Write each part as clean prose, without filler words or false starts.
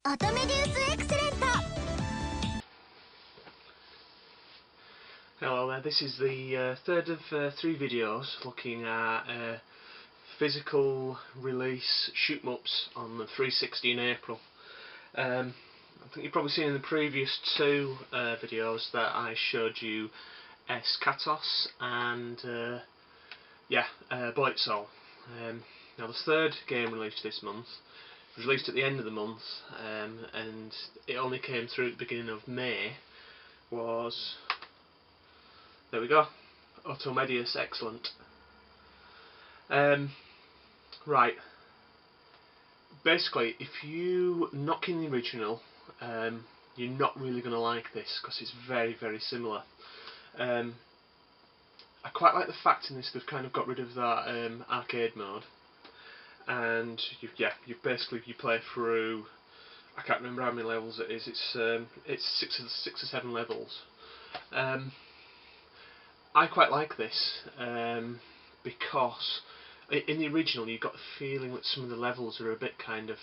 Otomedius excellent! Hello there, this is the third of 3 videos looking at physical release Shmups on the 360 in April. I think you've probably seen in the previous 2 videos that I showed you Katos and Soul. Now the third game released this month was released at the end of the month, and it only came through at the beginning of May. Was, there we go, Otomedius excellent. Right, basically if you knock in the original, you're not really going to like this because it's very, very similar. I quite like the fact in this they've kind of got rid of that arcade mode, and you play through, I can't remember how many levels it is. It's 6 or 7 levels. I quite like this because in the original you got the feeling that some of the levels are a bit kind of,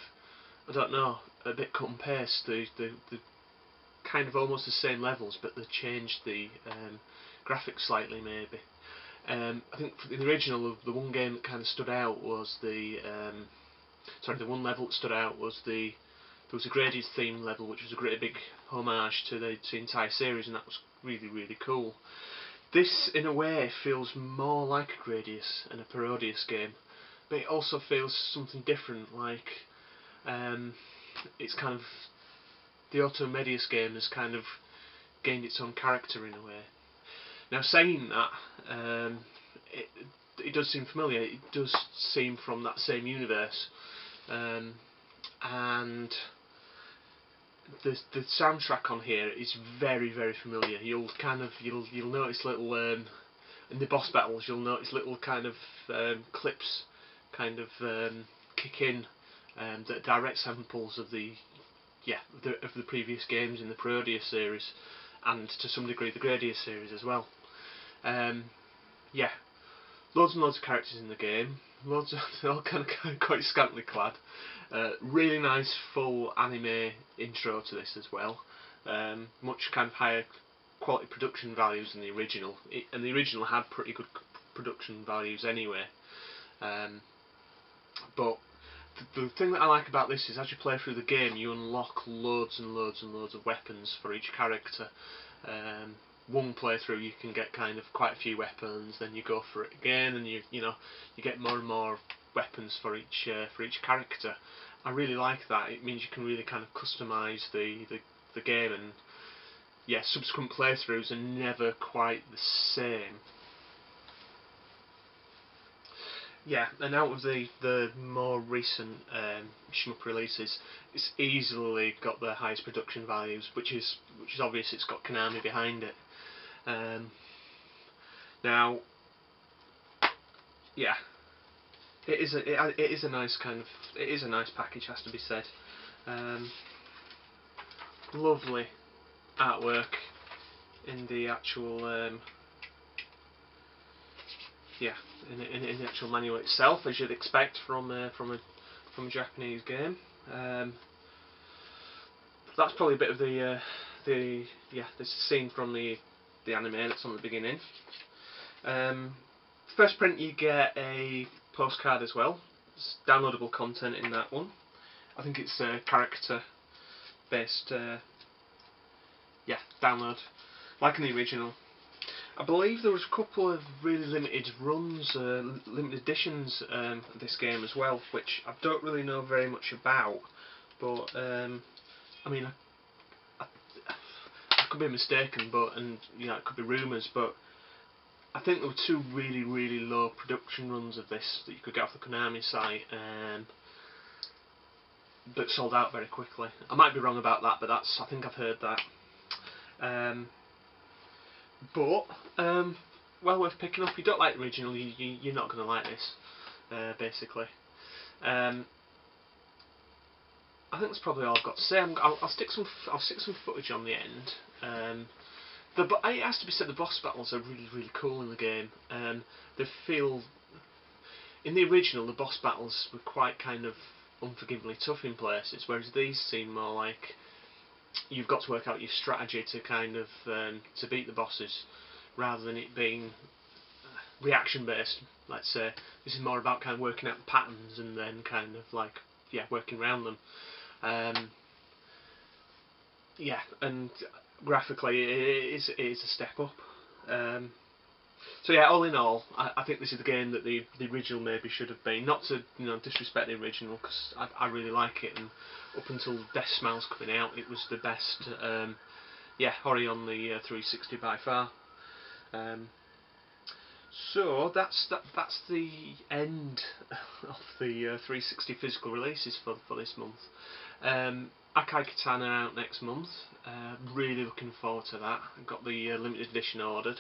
I don't know, a bit cut and paste. The kind of almost the same levels, but they changed the graphics slightly maybe. I think in the original, the one game that kind of stood out was the one level that stood out was there was a Gradius theme level, which was a great big homage to the entire series, and that was really, really cool. This, in a way, feels more like a Gradius and a Parodius game, but it also feels something different. Like it's kind of, the Otomedius game has kind of gained its own character in a way. Now, saying that, it does seem familiar. It does seem from that same universe, and the soundtrack on here is very, very familiar. You'll notice little in the boss battles. You'll notice little kind of clips, kind of kick in, that are direct samples of the previous games in the Parodius series, and to some degree the Gradius series as well. Loads and loads of characters in the game. They're all kind of quite scantily clad. Really nice full anime intro to this as well. Much kind of higher quality production values than the original, and the original had pretty good production values anyway. But the thing that I like about this is, as you play through the game, you unlock loads and loads and loads of weapons for each character. One playthrough you can get kind of quite a few weapons, then you go for it again, and you get more and more weapons for each character. I really like that. It means you can really kind of customise the game, and subsequent playthroughs are never quite the same. And out of the more recent Shmup releases, it's easily got the highest production values, which is obvious. It's got Konami behind it. Now, it is a nice package, has to be said. Lovely artwork in the actual in the actual manual itself, as you'd expect from a Japanese game. That's probably a bit of the scene from the anime that's on the beginning. First print, you get a postcard as well. It's downloadable content in that one. I think it's a character based download, like in the original. I believe there was a couple of really limited runs, limited editions of this game as well, which I don't really know very much about, but I mean, I could be mistaken, it could be rumours, but I think there were 2 really, really low production runs of this that you could get off the Konami site, that sold out very quickly. I might be wrong about that, but I think I've heard that. Well worth picking up. If you don't like the original, you're not going to like this, basically. I think that's probably all I've got to say. I'll stick some footage on the end. It has to be said, the boss battles are really, really cool in the game. They feel, in the original, the boss battles were quite kind of unforgivingly tough in places, whereas these seem more like you've got to work out your strategy to kind of to beat the bosses, rather than it being reaction based. Let's say this is more about kind of working out patterns and then kind of like working around them. And graphically it is a step up. So yeah, all in all, I think this is the game that the original maybe should have been. Not to disrespect the original, because I really like it, and up until Death Smile's coming out, it was the best horror on the 360 by far. So that's the end of the 360 physical releases for this month. Akai Katana out next month. Really looking forward to that. I've got the limited edition ordered.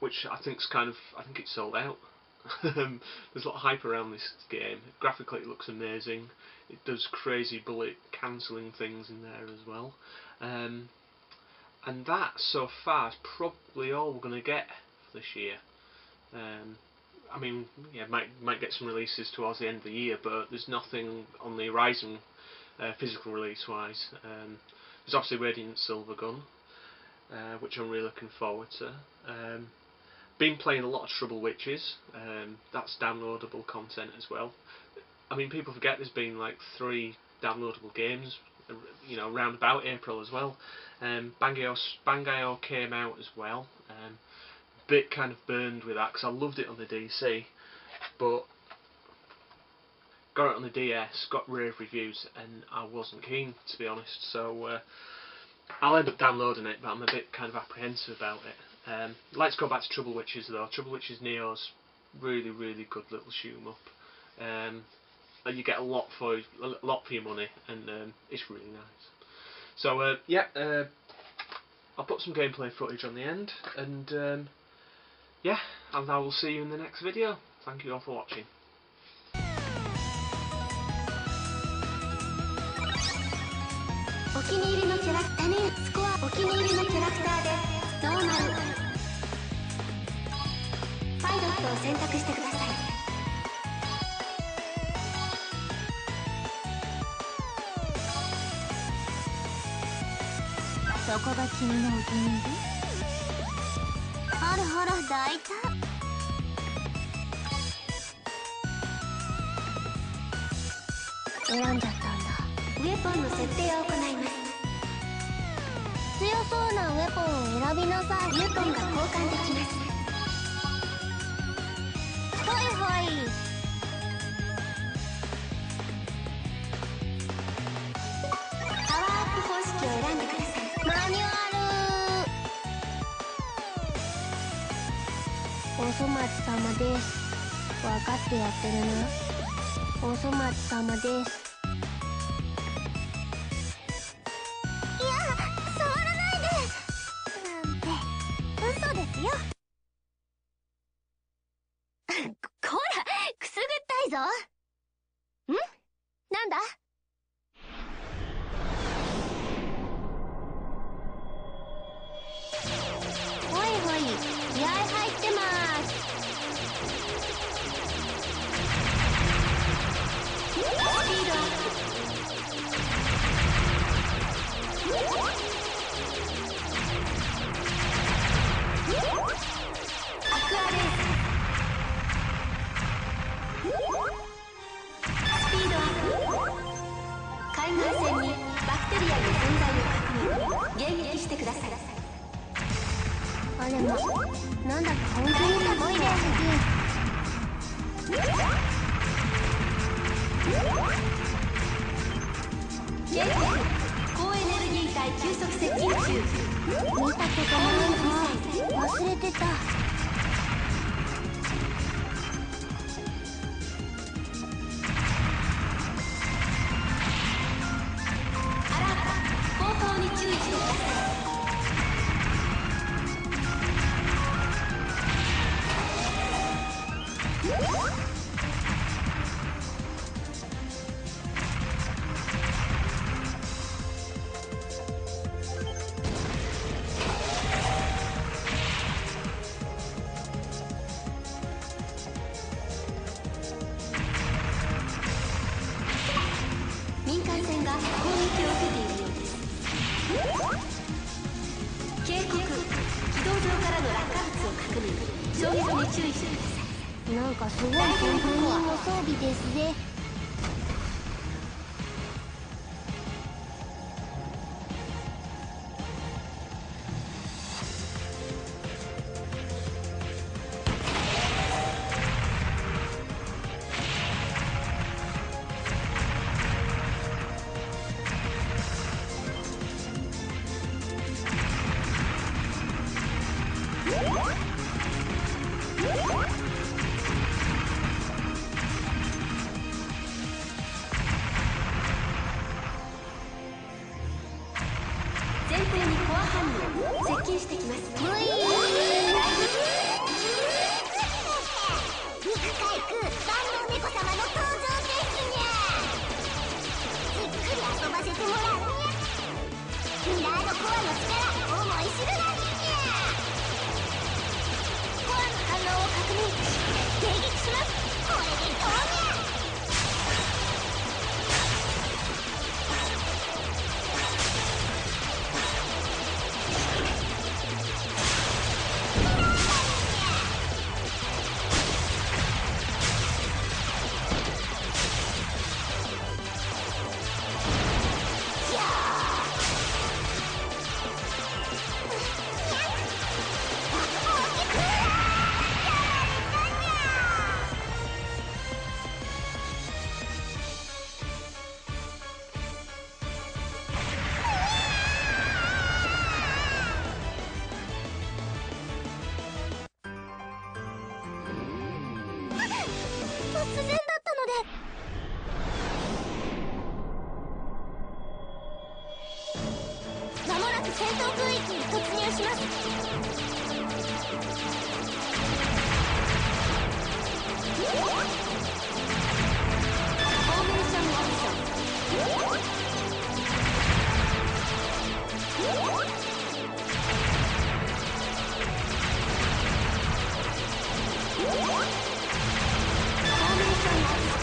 Which I think it's sold out. There's a lot of hype around this game. Graphically it looks amazing. It does crazy bullet cancelling things in there as well. And that so far is probably all we're going to get for this year. I mean, might get some releases towards the end of the year, but there's nothing on the horizon physical release wise. There's obviously Radiant Silvergun, which I'm really looking forward to. Been playing a lot of Trouble Witches. That's downloadable content as well. I mean, people forget there's been like 3 downloadable games, around about April as well. Bangai-O came out as well. Bit kind of burned with that because I loved it on the DC, but got it on the DS, got rave reviews, and I wasn't keen, to be honest. So I'll end up downloading it, but I'm a bit kind of apprehensive about it. Let's go back to Trouble Witches though. Trouble Witches Neo's really, really good little shoot 'em up. And you get a lot for your money, and it's really nice. So I'll put some gameplay footage on the end, and and I will see you in the next video. Thank you all for watching. お気に入りのキャラクターね。スコアお気に入りのキャラクターでどうなる？パイロットを選択してください。そこが君のお気に入り？あらあら大胆。選んじゃったんだ。ウェポンの設定を行います。強そうなウェポンを選びなさい。ウェポンが交換できます。はいはい。パワーアップ方式を選んでください。マニュアル。おそ松様です。分かってやってるな。おそ松様です。こら、くすぐったいぞ。ん？なんだ？ほいほい、気合入ってます。スピードアップ。アクアレース。スピードアップ。海岸線にバクテリアの存在を確認。迎撃してください。あれま、なんだか本当にすごいね。警告、高エネルギー体急速接近中。見たことないな。忘れてた。が攻撃を受けているようです。警告、軌道上からの落下物を確認。衝撃に注意してください。なんかすごい本人の装備ですぜ。前方にコア反応接近してきます。肉海空万能猫様の登場ですにゃ。じっくり遊ばせてもらうにゃ。ミラードコアの力思い知るがにゃ。コアの反応を確認。迎撃します。これでどうにゃ。突然だったので。まもなく戦闘空域に突入します。フォーメーションオプション。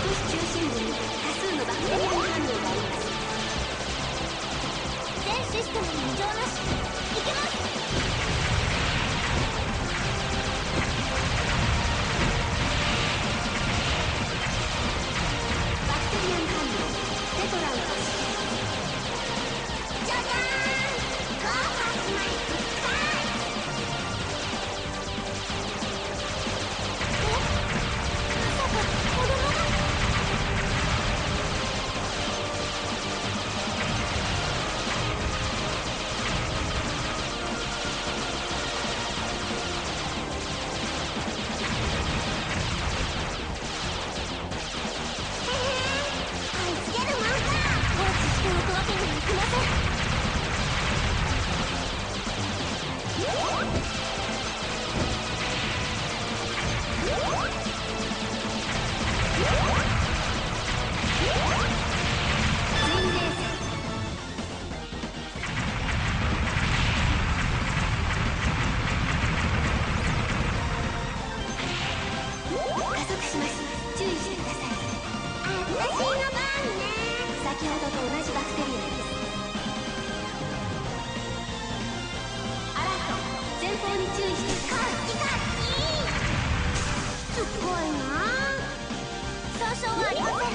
都市中心部に多数のバクテリアン反応があります。全システムに異常なし。いけます。バクテリアン反応テトラン発射。じゃじゃーん。ゴーパスマイクスター。まさか子供が。先ほどと同じバクテリアです。アラート、前方に注意してください。すっごいな。損傷はありません。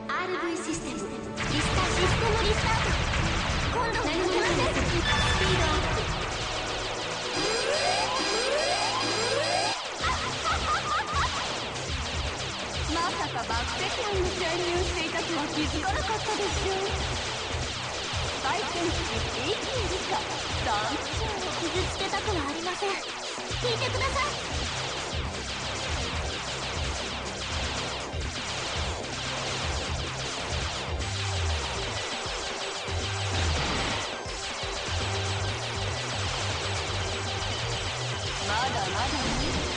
RV システムリスタート。今度は何もないです。スピードだまだ